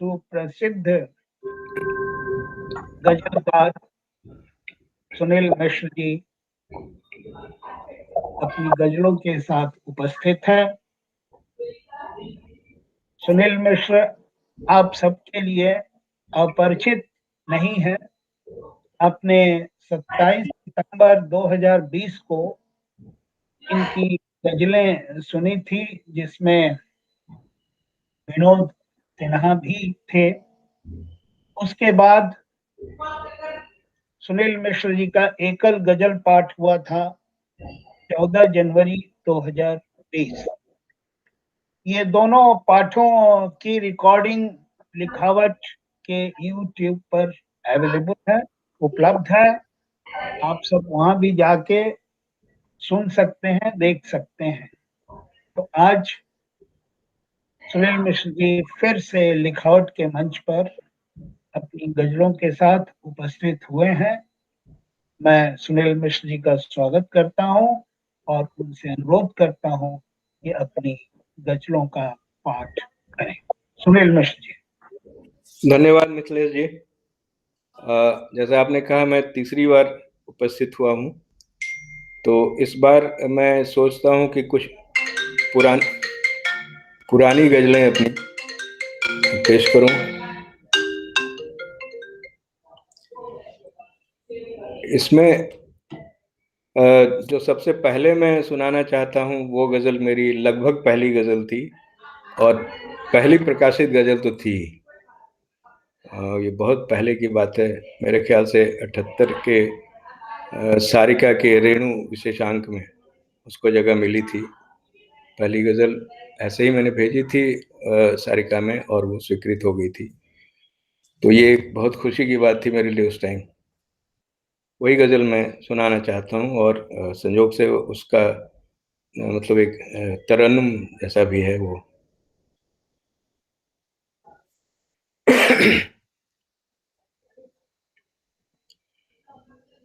सुप्रसिद्ध गजलकार सुनील मिश्र जी अपनी गजलों के साथ उपस्थित है। सुनील मिश्र आप सबके लिए अपरिचित नहीं है। आपने 27 सितंबर 2020 को इनकी गजलें सुनी थी, जिसमें विनोद सिन्हा भी थे। उसके बाद सुनील मिश्र जी का एकल गजल पाठ हुआ था 14 जनवरी 2020। ये दोनों पाठों की रिकॉर्डिंग लिखावट के YouTube पर अवेलेबल है, उपलब्ध है। आप सब वहां भी जाके सुन सकते हैं, देख सकते हैं। तो आज सुनील मिश्र जी फिर से लिखावट के मंच पर अपनी गजलों के साथ उपस्थित हुए हैं। मैं सुनील मिश्र जी का स्वागत करता हूं और उनसे अनुरोध करता हूं कि अपनी गजलों का पाठ करें। सुनील मिश्र जी। धन्यवाद मिथिलेश जी। जैसा आपने कहा, मैं तीसरी बार उपस्थित हुआ हूँ, तो इस बार मैं सोचता हूँ कि कुछ पुरानी गजलें अपनी पेश करूँ। इसमें जो सबसे पहले मैं सुनाना चाहता हूँ वो गज़ल मेरी लगभग पहली गज़ल थी और पहली प्रकाशित गज़ल तो थी। ये बहुत पहले की बात है, मेरे ख्याल से 78 के सारिका के रेणु विशेषांक में उसको जगह मिली थी। पहली गज़ल ऐसे ही मैंने भेजी थी सारिका में और वो स्वीकृत हो गई थी, तो ये बहुत खुशी की बात थी मेरे लिए उस टाइम। वही गज़ल मैं सुनाना चाहता हूँ और संयोग से उसका मतलब एक तरन्नुम जैसा भी है वो।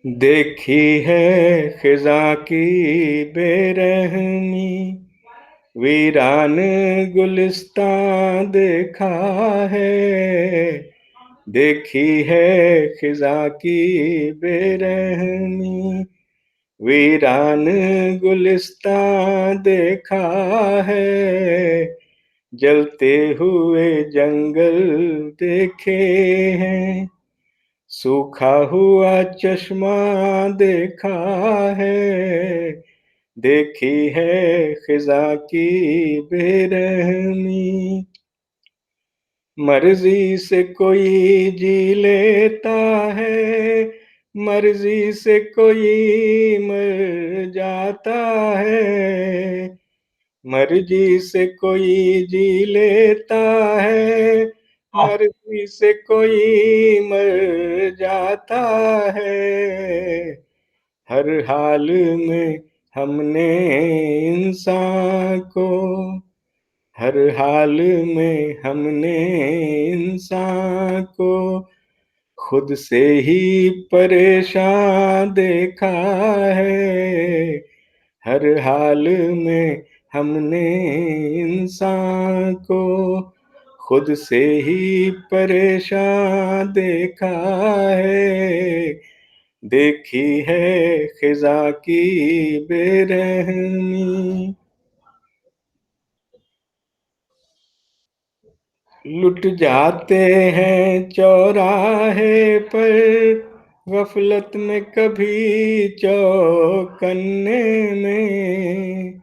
देखी है खिज़ा की बेरहमी, वीरान गुलिस्तां देखा है। देखी है खिज़ा की बेरहमी, वीरान गुलिस्तां देखा है। जलते हुए जंगल देखे हैं, सूखा हुआ चश्मा देखा है। देखी है खिज़ा की बेरहमी, मर्जी से कोई जी लेता है, मर्जी से कोई मर जाता है। मर्जी से कोई जी लेता है, मर्जी से कोई मर जाता है। हर हाल में हमने इंसान को, हर हाल में हमने इंसान को खुद से ही परेशान देखा है। हर हाल में हमने इंसान को खुद से ही परेशान देखा है। देखी है खिज़ा की बेरहमी, लुट जाते हैं चौराहे पर, गफलत में कभी चौकन्ने में।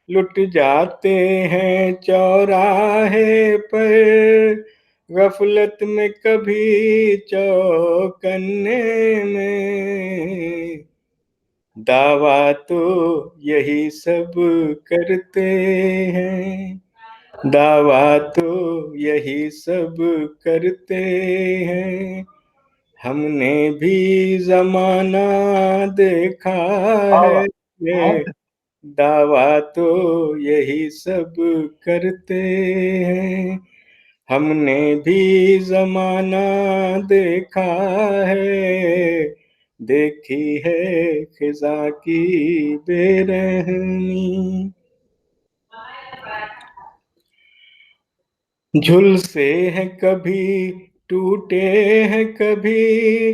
लुट जाते हैं चौराहे पर, गफलत में कभी चौकन्ने में। दावा तो यही सब करते हैं, दावा तो यही सब करते हैं। हमने भी जमाना देखा है, दावा तो यही सब करते हैं। हमने भी जमाना देखा है। देखी है खिज़ा की बेरहमी। झुलसे हैं कभी, टूटे हैं कभी,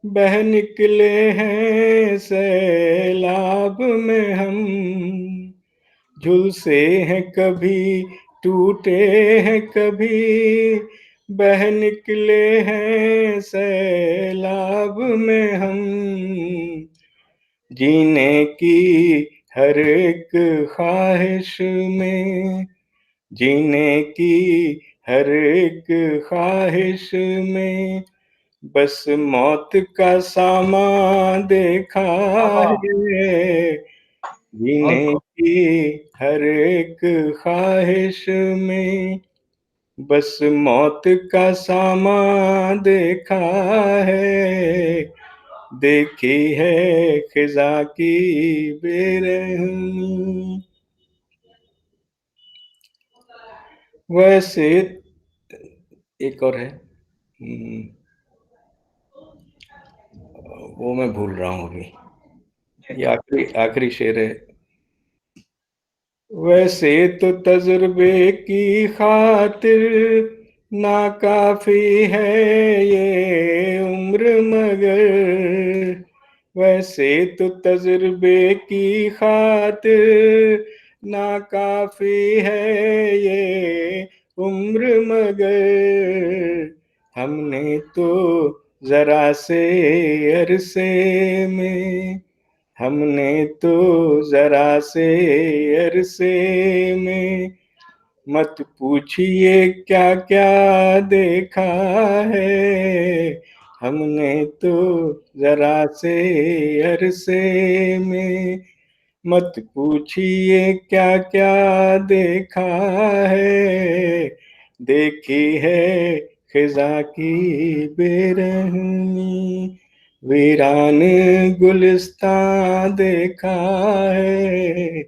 बह निकले हैं सैलाब में हम। झुलसे हैं कभी, टूटे हैं कभी, बह निकले हैं सैलाब में हम। जीने की हर एक ख्वाहिश में, जीने की हर एक ख्वाहिश में, बस मौत का सामा देखा है। जीने की हर एक ख्वाहिश में, बस मौत का सामा देखा है। देखी है खिजा की बेरहमी। वैसे एक और है, वो मैं भूल रहा हूँ अभी। ये आखिरी आखिरी शेर है। वैसे तो तजुर्बे की खातिर नाकाफी है ये उम्र, मगर वैसे तो तजुर्बे की खातिर नाकाफी है ये उम्र, मगर हमने तो जरा से अरसे में, हमने तो जरा से अरसे में, मत पूछिए क्या क्या देखा है। हमने तो जरा से अरसे में, मत पूछिए क्या क्या देखा है। देखी है खिजा की बेरहमी, वीरान गुलिस्तां देखा है।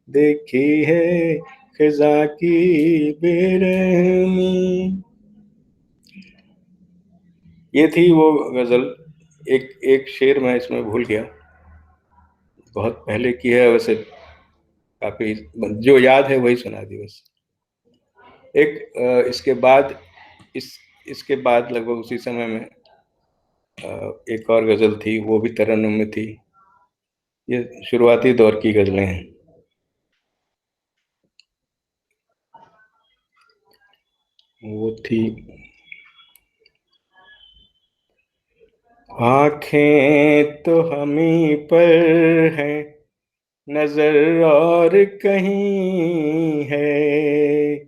देखी है खिजा की बेरहमी। ये थी वो गजल। एक शेर मैं इसमें भूल गया, बहुत पहले की है वैसे, काफी जो याद है वही सुना दी बस। एक इसके बाद इसके बाद लगभग उसी समय में एक और गजल थी, वो भी तरन्नुम में थी। ये शुरुआती दौर की गजलें हैं। वो थी, आंखें तो हमी पर हैं, नजर और कहीं है।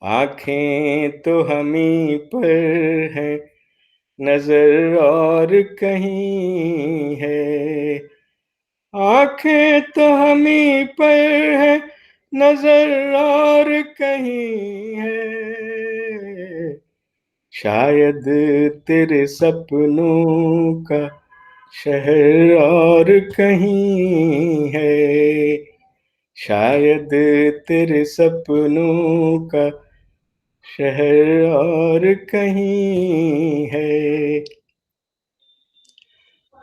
आंखें तो हमी पर हैं, नजर और कहीं है। आंखें तो हमी पर है, नजर और कहीं है। शायद तेरे सपनों का शहर और कहीं है। शायद तेरे सपनों का शहर और कहीं है।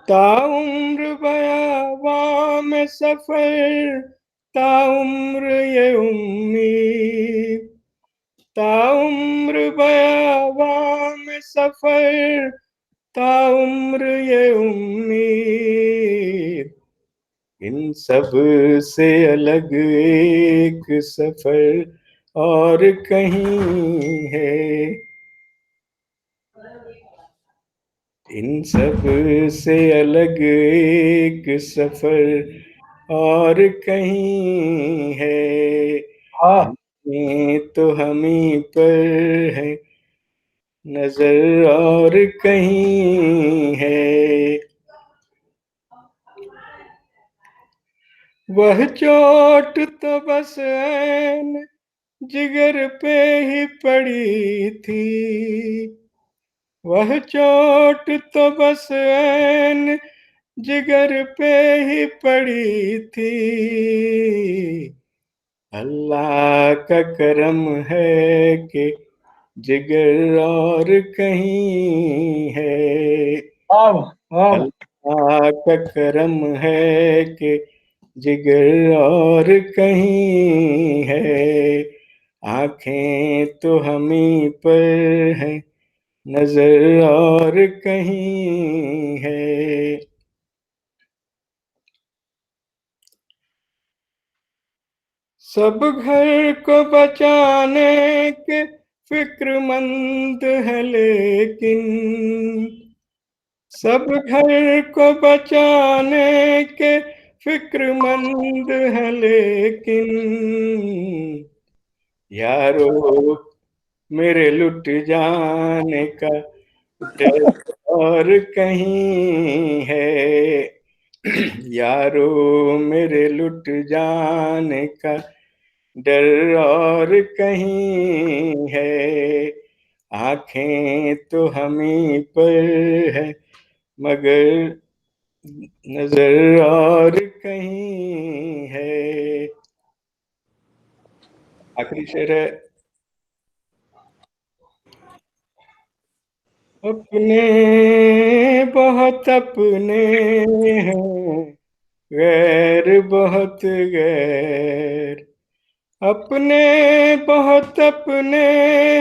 ताउम्र बयां में सफर, ताउम्र ये उम्मीद, ताउम्र बयां में सफर, ताउम्र ये उम्मीद। इन सब से अलग एक सफर और कहीं है। इन सब से अलग एक सफर और कहीं है। आंखें तो हमी पर है, नजर और कहीं है। वह चोट तो बस ऐन जिगर पे ही पड़ी थी। वह चोट तो बस ऐन जिगर पे ही पड़ी थी। अल्लाह का करम है कि जिगर और कहीं है। अल्लाह का करम है कि जिगर और कहीं है। आंखें तो हमी पर है, नजर और कहीं है। सब घर को बचाने के फिक्रमंद है, लेकिन सब घर को बचाने के फिक्रमंद है, लेकिन यारो मेरे लुट जाने का डर और कहीं है। यारो मेरे लुट जाने का डर और कहीं है। आंखें तो हमी पर है, मगर नजर और कहीं है। आखिरी शेर है। अपने बहुत अपने हैं, गैर बहुत गैर। अपने बहुत अपने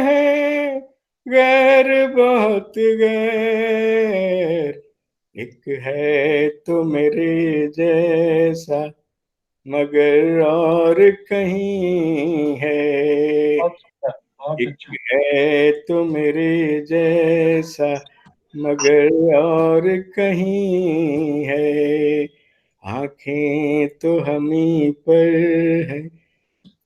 हैं, गैर बहुत गैर। एक है तो मेरे जैसा, मगर और कहीं है। बहुत एक अच्छा। है तो मेरे जैसा, मगर और कहीं है। आंखें तो हमी पर है,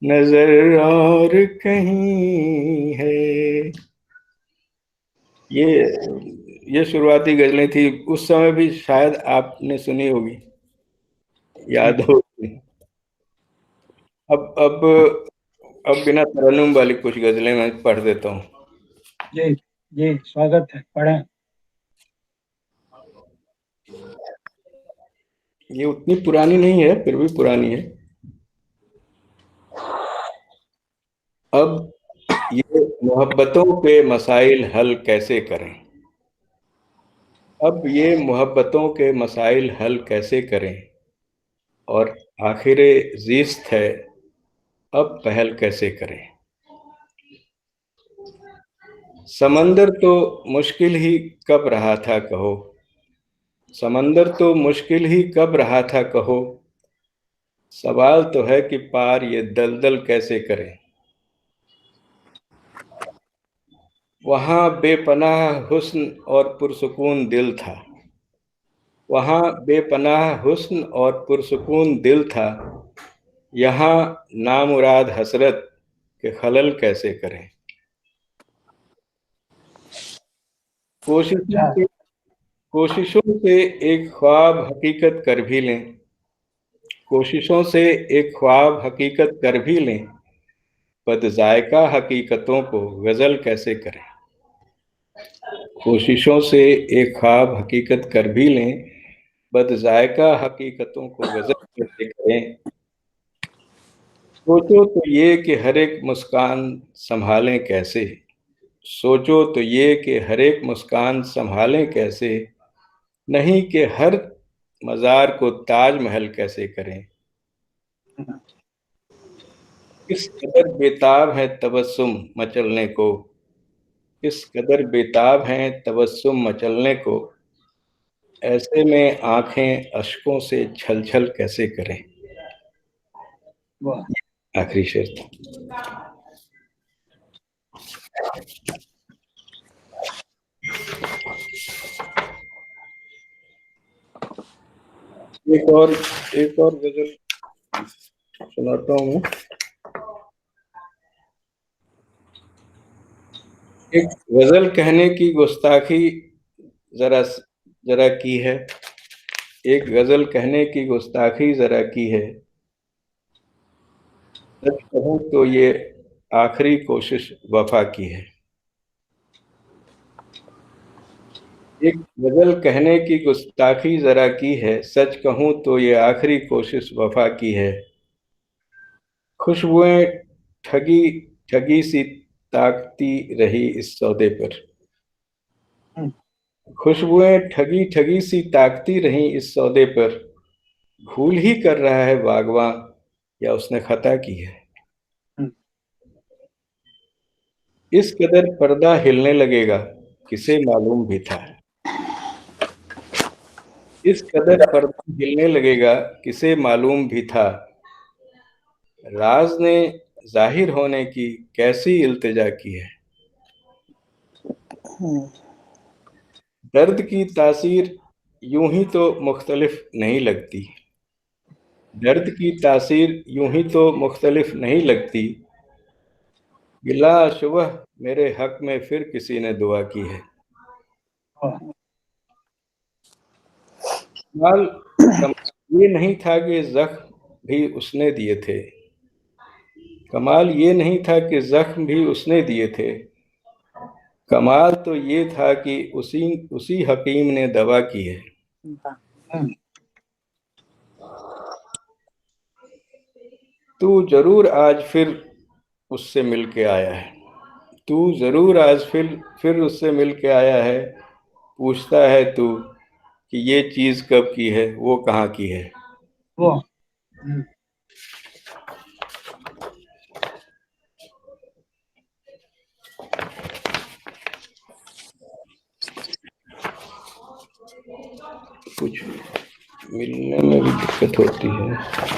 नजर और कहीं है। ये शुरुआती गजलें थी, उस समय भी शायद आपने सुनी होगी, जी याद हो। अब बिना तरन्नुम वाली कुछ गजलें मैं पढ़ देता हूँ। जी जी, स्वागत है, पढ़ें। ये उतनी पुरानी नहीं है, फिर भी पुरानी है। अब ये मोहब्बतों के मसाइल हल कैसे करें। अब ये मोहब्बतों के मसाइल हल कैसे करें, और आखिरे ज़िस्त है, अब पहल कैसे करें। समंदर तो मुश्किल ही कब रहा था कहो, समंदर तो मुश्किल ही कब रहा था कहो। सवाल तो है कि पार ये दलदल कैसे करें। वहां बेपनाह हुस्न और पुरसुकून दिल था, वहां बेपनाह हुस्न और पुरसुकून दिल था। यहाँ नामुराद हसरत के खलल कैसे करें। कोशिशों अच्छा। से कोशिशों से एक ख्वाब हकीकत कर भी लें, कोशिशों से एक ख्वाब हकीकत कर भी लें। बदजायका हकीकतों को गजल कैसे करें। कोशिशों से एक ख्वाब हकीकत कर भी लें, बदजायका हकीकतों को गजल कैसे करें। सोचो तो ये कि हर एक मुस्कान संभालें कैसे, सोचो तो ये कि हर एक मुस्कान संभालें कैसे। नहीं कि हर मज़ार को ताजमहल कैसे करें। किस कदर बेताब है तबस्सुम मचलने को, किस कदर बेताब हैं तबस्सुम मचलने को। ऐसे में आंखें अश्कों से छल छल कैसे करें। वाह। आखिरी शेर था। एक और गजल सुनाता हूँ। एक गजल कहने की गुस्ताखी जरा जरा की है, एक गजल कहने की गुस्ताखी जरा की है। सच कहूं तो ये आखिरी कोशिश वफा की है। एक गजल कहने की गुस्ताखी जरा की है, सच कहूं तो ये आखिरी कोशिश वफा की है। खुशबुएं ठगी ठगी सी ताकती रही इस सौदे पर, खुशबुएं ठगी ठगी सी ताकती रही इस सौदे पर। भूल ही कर रहा है बागवां, या उसने खता की है। इस कदर पर्दा हिलने लगेगा किसे मालूम भी था। इस कदर पर्दा हिलने लगेगा किसे मालूम भी था। राज ने जाहिर होने की कैसी इल्तिजा की है। दर्द की तासीर यूं ही तो मुख्तलिफ नहीं लगती। दर्द की तासीर यूं ही तो मुख्तलिफ नहीं लगती। गिला शुबह मेरे हक में फिर किसी ने दुआ की है। कमाल कमाल ये नहीं था कि जख्म भी उसने दिए थे। कमाल ये नहीं था कि जख्म भी उसने दिए थे। कमाल तो ये था कि उसी उसी हकीम ने दवा की है। तू जरूर आज फिर उससे मिल के आया है। तू जरूर आज फिर उससे मिल के आया है। पूछता है तू कि ये चीज कब की है, वो कहाँ की है। वो कुछ मिलने में भी दिक्कत होती है।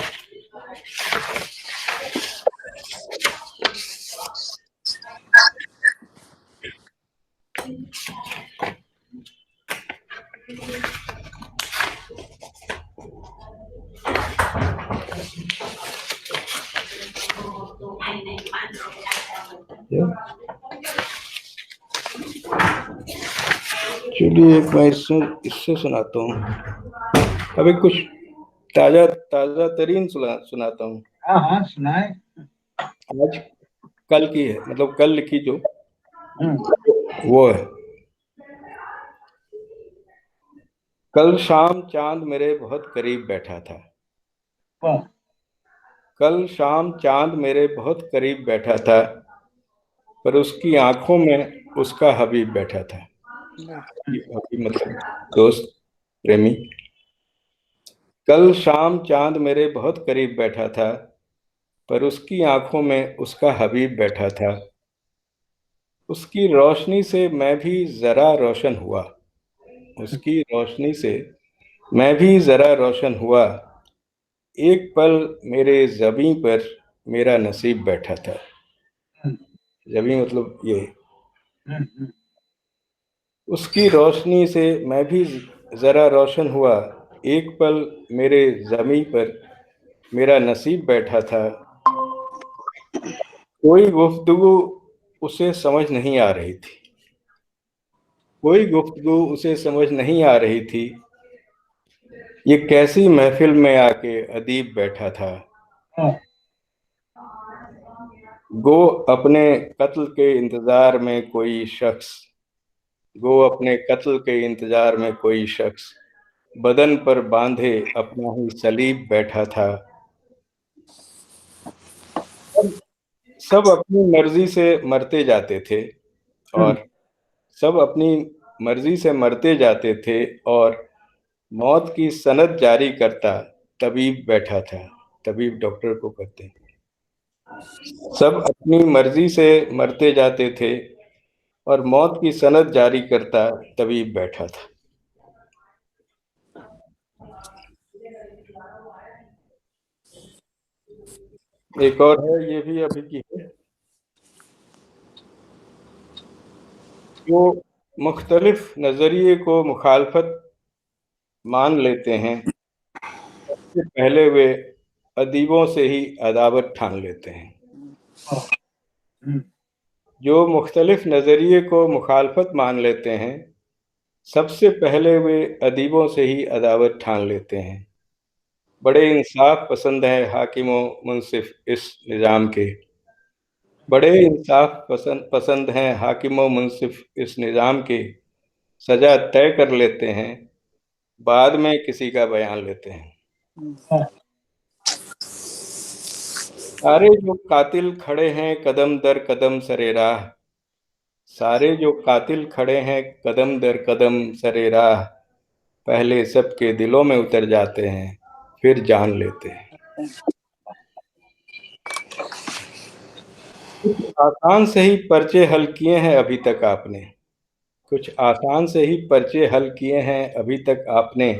चलिए एक मैं इससे सुनाता हूँ। अभी कुछ ताजा ताजा तरीन सुनाता हूँ। हाँ हाँ सुनाए। आज कल की है, मतलब कल लिखी जो वो है। कल शाम चांद मेरे बहुत करीब बैठा था। वाह। कल शाम चांद मेरे बहुत करीब बैठा था, पर उसकी आंखों में उसका हबीब बैठा था। हबीब मतलब दोस्त, प्रेमी। कल शाम चांद मेरे बहुत करीब बैठा था, पर उसकी आंखों में उसका हबीब बैठा था। उसकी रोशनी से मैं भी जरा रोशन हुआ। उसकी रोशनी से मैं भी जरा रोशन हुआ। एक पल मेरे ज़बीं पर मेरा नसीब बैठा था। ज़बीं मतलब ये। उसकी रोशनी से मैं भी जरा रोशन हुआ। एक पल मेरे ज़मीं पर मेरा नसीब बैठा था। कोई गुफ्तगू उसे समझ नहीं आ रही थी। कोई गुफ्तगू उसे समझ नहीं आ रही थी। ये कैसी महफिल में आके अदीब बैठा था। गो अपने कत्ल के इंतजार में कोई शख्स। गो अपने कत्ल के इंतजार में कोई शख्स बदन पर बांधे अपना ही सलीब बैठा था। सब अपनी मर्जी से मरते जाते थे और सब अपनी मर्जी से मरते जाते थे और मौत की सनद जारी करता तबीब बैठा था। तबीब डॉक्टर को कहते हैं। सब अपनी मर्जी से मरते जाते थे और मौत की सनद जारी करता तबीब बैठा था। एक और है, ये भी अभी की है। जो मुख्तलिफ नजरिए को मुखालफत मान लेते हैं, सबसे पहले वे अदीबों से ही अदावत ठान लेते हैं। जो मुख्तलिफ नजरिए को मुखालफत मान लेते हैं, सबसे पहले वे अदीबों से ही अदावत ठान लेते हैं। बड़े इंसाफ पसंद हैं हाकिम व मुंसिफ इस निज़ाम के। बड़े इंसाफ पसंद हैं हाकिम व मुंसिफ इस निज़ाम के। सजा तय कर लेते हैं, बाद में किसी का बयान लेते हैं। सारे जो कातिल खड़े हैं कदम दर कदम सरे राह। सारे जो कातिल खड़े हैं कदम दर कदम सरे राह। पहले सबके दिलों में उतर जाते हैं, फिर जान लेते हैं। कुछ आसान से ही पर्चे हल किए हैं अभी तक आपने, कुछ आसान से ही पर्चे हल किए हैं अभी तक आपने,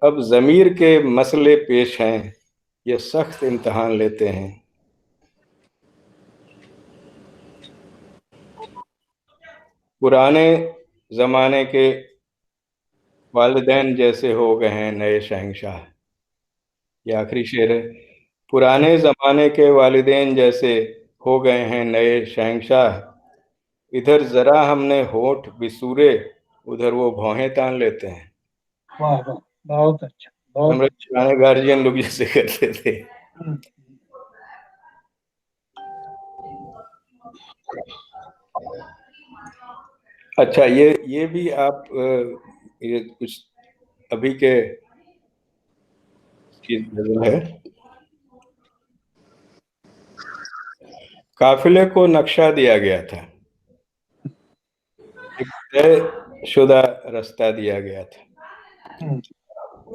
अब ज़मीर के मसले पेश हैं, ये सख्त इम्तिहान लेते हैं। पुराने ज़माने के वालिदैन जैसे हो गए हैं नए शहंशाह। ये आखिरी शेर है। पुराने ज़माने के वालिदैन जैसे हो गए हैं नए शहंशाह, इधर ज़रा हमने होठ बिसूरे, उधर वो भौहें तान लेते हैं। वाह वाह, बहुत अच्छा, बहुत हमारे अच्छा। पुराने गार्जियन लोग जैसे करते थे। हम्म, अच्छा, ये भी आप ये कुछ अभी के चीज गजल है। काफिले को नक्शा दिया गया था, एक तय शुदा रास्ता दिया गया था। हम्म,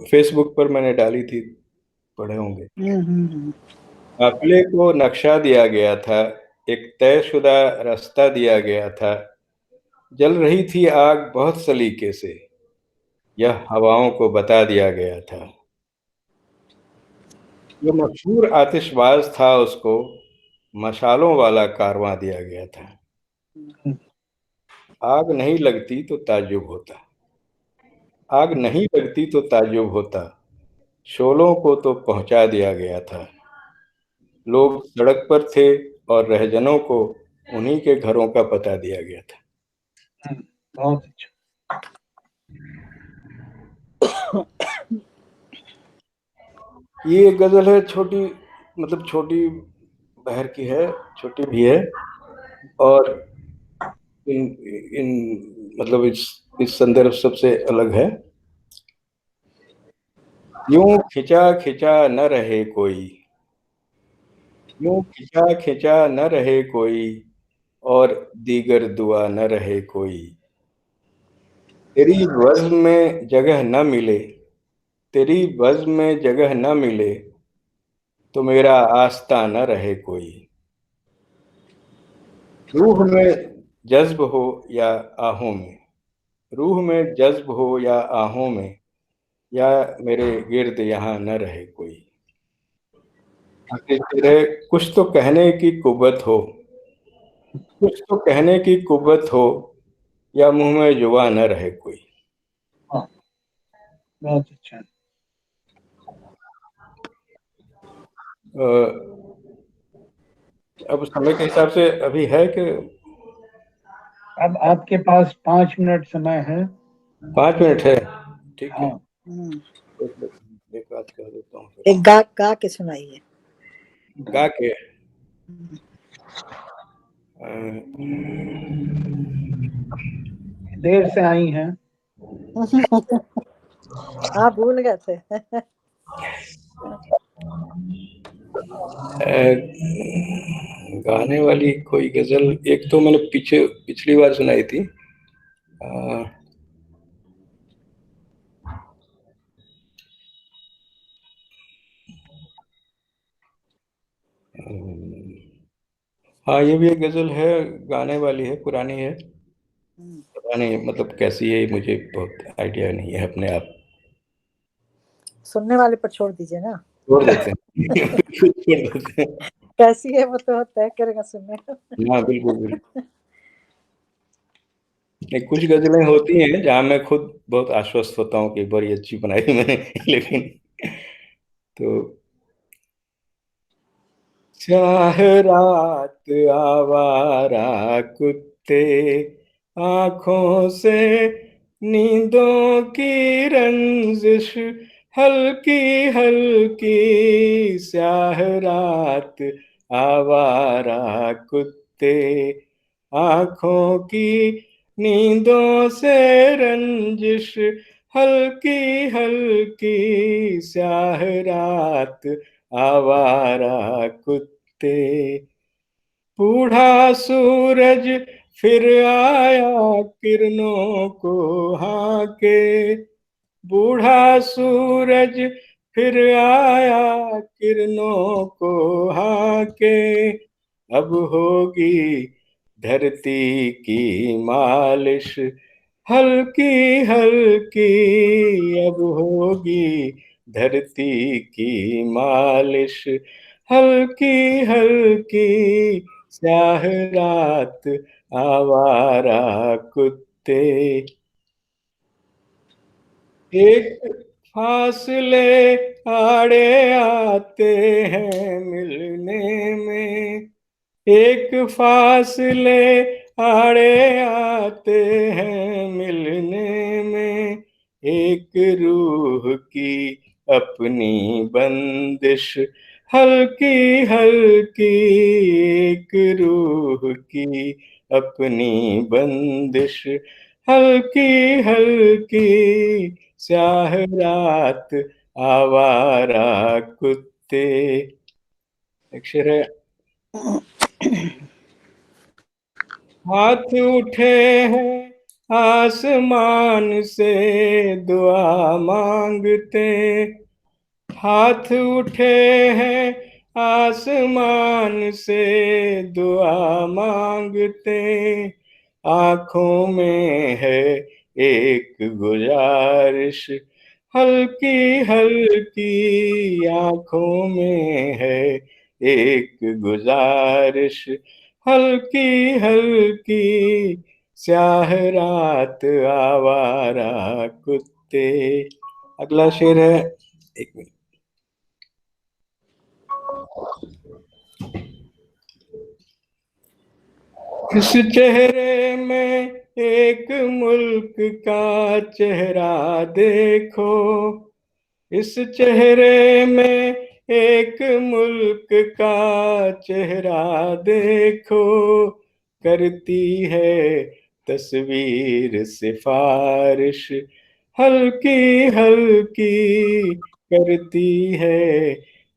फेसबुक पर मैंने डाली थी, पढ़े होंगे। हम्म। काफिले को नक्शा दिया गया था, एक तयशुदा रास्ता दिया गया था, जल रही थी आग बहुत सलीके से, यह हवाओं को बता दिया गया था। जो मशहूर आतिशबाज था उसको मशालों वाला कारवां दिया गया था। हम्म, आग नहीं लगती तो ताज्जुब होता, आग नहीं लगती तो ताज्जुब होता, शोलों को तो पहुंचा दिया गया था। लोग सड़क पर थे और रहजनों को उन्हीं के घरों का पता दिया गया था। बहुत अच्छा। ये गजल है छोटी, मतलब छोटी बहर की है, छोटी भी है, और इन इन मतलब इस संदर्भ सबसे अलग है। यूं खिंचा खिंचा न रहे कोई, यूं खिंचा खिंचा न रहे कोई, और दीगर दुआ न रहे कोई। तेरी बज़्म में जगह न मिले, तेरी बज़्म में जगह न मिले, तो मेरा आस्था न रहे कोई। रूह में जज्ब हो या आहों में, रूह में जज्ब हो या आहों में, या मेरे गिर्द यहाँ न रहे कोई। आखिर तेरे कुछ तो कहने की कुव्वत हो, कुछ तो कहने की कुव्वत हो, या मुंह में जुबा न रहे कोई। हाँ, बहुत अच्छा। अब समय के हिसाब से अभी है कि अब आपके पास 5 मिनट समय है। 5 मिनट है? ठीक है, हाँ, एक बात कह देता हूँ एक गा गा के सुनाइए। गा के। देर से आई हैं। हाँ, भूल गए थे। गाने वाली कोई गजल एक तो मैंने पिछली बार सुनाई थी। हाँ, ये भी एक गजल है, गाने वाली है, पुरानी है, पता नहीं मतलब कैसी है, मुझे बहुत आइडिया नहीं है अपने आप। सुनने वाले पर छोड़ दीजिए ना। छोड़ देते हैं। छोड़ देते हैं। कैसी है वो तो तय करेगा सुनने। हाँ, बिल्कुल बिल्कुल। नहीं, कुछ गजलें होती हैं जहाँ मैं खुद बहुत आश्वस्त होता हूँ कि बड़ी अच्छी बनाई मैंने। लेकिन तो चाह रात आवारा कुत्ते, आंखों से नींदों की रंजिश, हल्की हल्की स्याह रात आवारा कुत्ते, आंखों की नींदों से रंजिश, हल्की हल्की स्याह रात आवारा कुत्ते। बूढ़ा सूरज फिर आया किरणों को हाके, बूढ़ा सूरज फिर आया किरणों को हाके, अब होगी धरती की मालिश हल्की हल्की, अब होगी धरती की मालिश हल्की हल्की, स्याह रात आवारा कुत्ते एक फासले आड़े आते हैं मिलने में, एक फासले आड़े आते हैं मिलने में, एक रूह की अपनी बंदिश हल्की हल्की, एक रूह की अपनी बंदिश हल्की हल्की, स्याह रात आवारा कुत्ते। अक्षर है। हाथ उठे हैं आसमान से दुआ मांगते, हाथ उठे हैं आसमान से दुआ मांगते, आंखों में है एक गुजारिश हल्की हल्की, आंखों में है एक गुजारिश हल्की हल्की, स्याह रात आवारा कुत्ते। अगला शेर है, एक मिनट। इस चेहरे में एक मुल्क का चेहरा देखो, इस चेहरे में एक मुल्क का चेहरा देखो, करती है तस्वीर सिफारिश हल्की हल्की, करती है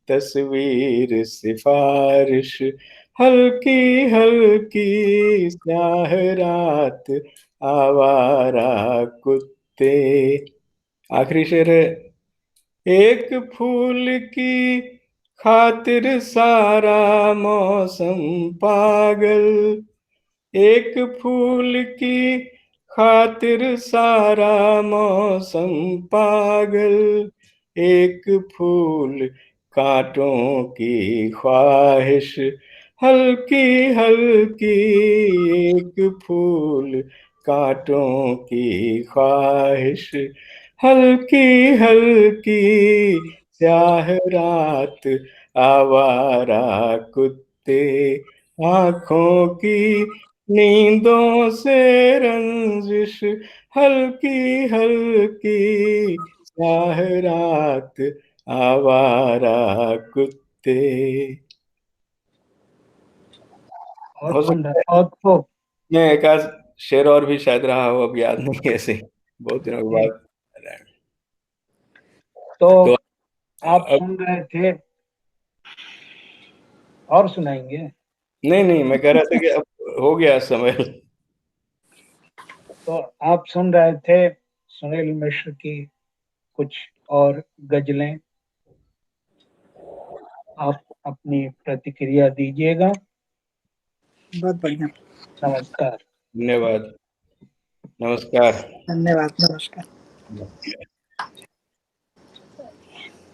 तस्वीर सिफारिश हल्की हल्की, स्याह रात आवारा कुत्ते। आखिरी शेर है, एक फूल की खातिर सारा मौसम पागल, एक फूल की खातिर सारा मौसम पागल, एक फूल कांटों की ख्वाहिश हल्की हल्की, एक फूल कांटों की ख्वाहिश हल्की हल्की, स्याह रात आवारा कुत्ते, आंखों की नींदों से रंजिश हल्की हल्की, स्याह रात आवारा कुत्ते। हो सकता है मैं एक आध शेर और भी शायद रहा हो, अब याद नहीं है ऐसे, बहुत दिनों के बाद। तो आप सुन रहे थे, और सुनाएंगे? नहीं नहीं, मैं कह रहा था कि अब हो गया समय। तो आप सुन रहे थे सुनील मिश्र की कुछ और गजलें, आप अपनी प्रतिक्रिया दीजिएगा। बहुत बढ़िया। नमस्कार। धन्यवाद। नमस्कार। धन्यवाद। नमस्कार।